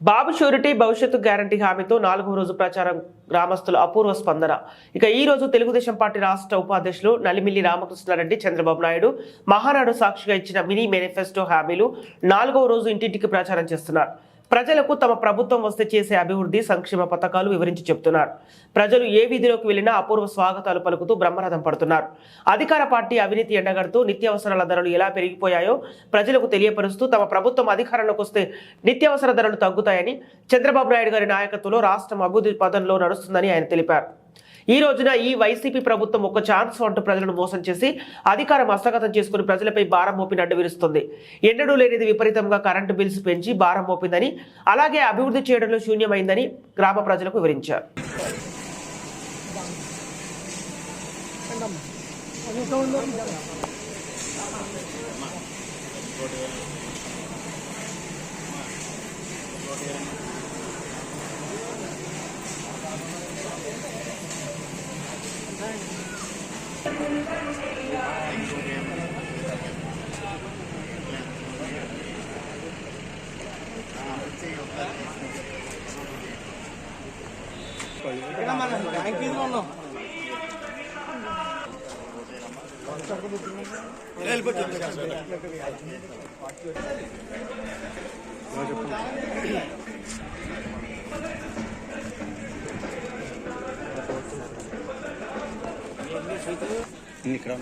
బాబు surety భవిష్యత్తు guarantee హామీతో 4వ రోజు ప్రచారం గ్రామస్తుల అపూర్వ స్పందన. ఇక ఈ రోజు తెలుగుదేశం పార్టీ రాష్ట్ర ఉపాధ్యక్షులు నలిమిల్లి రామకృష్ణారెడ్డి చంద్రబాబు నాయుడు మహానాడు సాక్షిగా ఇచ్చిన మినీ మేనిఫెస్టో హామీలు 4వ రోజు ఇంటింటికి ప్రచారం చేస్తున్నారు. ప్రజలకు తమ ప్రభుత్వం వస్తే చేసే అభివృద్ధి సంక్షేమ పథకాలు వివరించి చెబుతున్నారు. ప్రజలు ఏ వీధిలోకి వెళ్లినా అపూర్వ స్వాగతాలు పలుకుతూ బ్రహ్మరథం పడుతున్నారు. అధికార పార్టీ అవినీతి ఎండగడుతూ నిత్యావసరాల ధరలు ఎలా పెరిగిపోయాయో ప్రజలకు తెలియపరుస్తూ తమ ప్రభుత్వం అధికారంలోకి వస్తే నిత్యావసర ధరలు తగ్గుతాయని, చంద్రబాబు నాయుడు గారి నాయకత్వంలో రాష్ట్రం అభివృద్ధి పదంలో నడుస్తుందని ఆయన తెలిపారు. ఈ రోజున ఈ వైసీపీ ప్రభుత్వం ఒక ఛాన్స్ అంటూ ప్రజలను మోసం చేసి అధికారం హస్తగతం చేసుకుని ప్రజలపై భారం మోపినట్టు విరుస్తుంది. ఎన్నడూ లేనిది విపరీతంగా కరెంటు బిల్స్ పెంచి భారం మోపిందని, అలాగే అభివృద్ధి చేయడంలో శూన్యమైందని గ్రామ ప్రజలకు వివరించారు. ఇక్కడ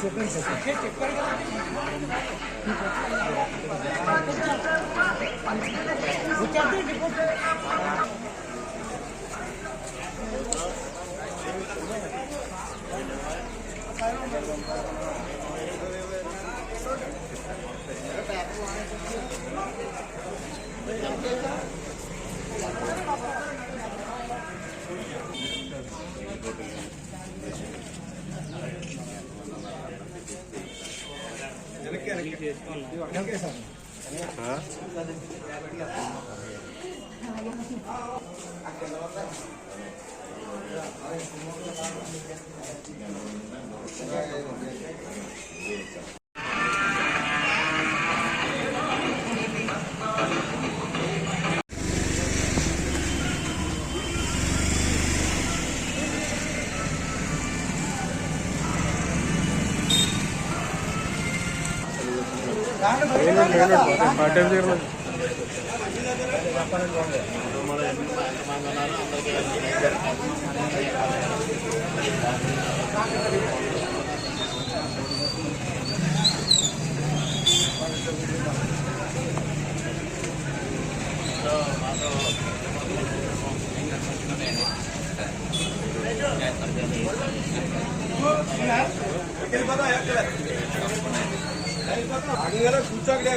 చెప్పండి కూర్చోకడే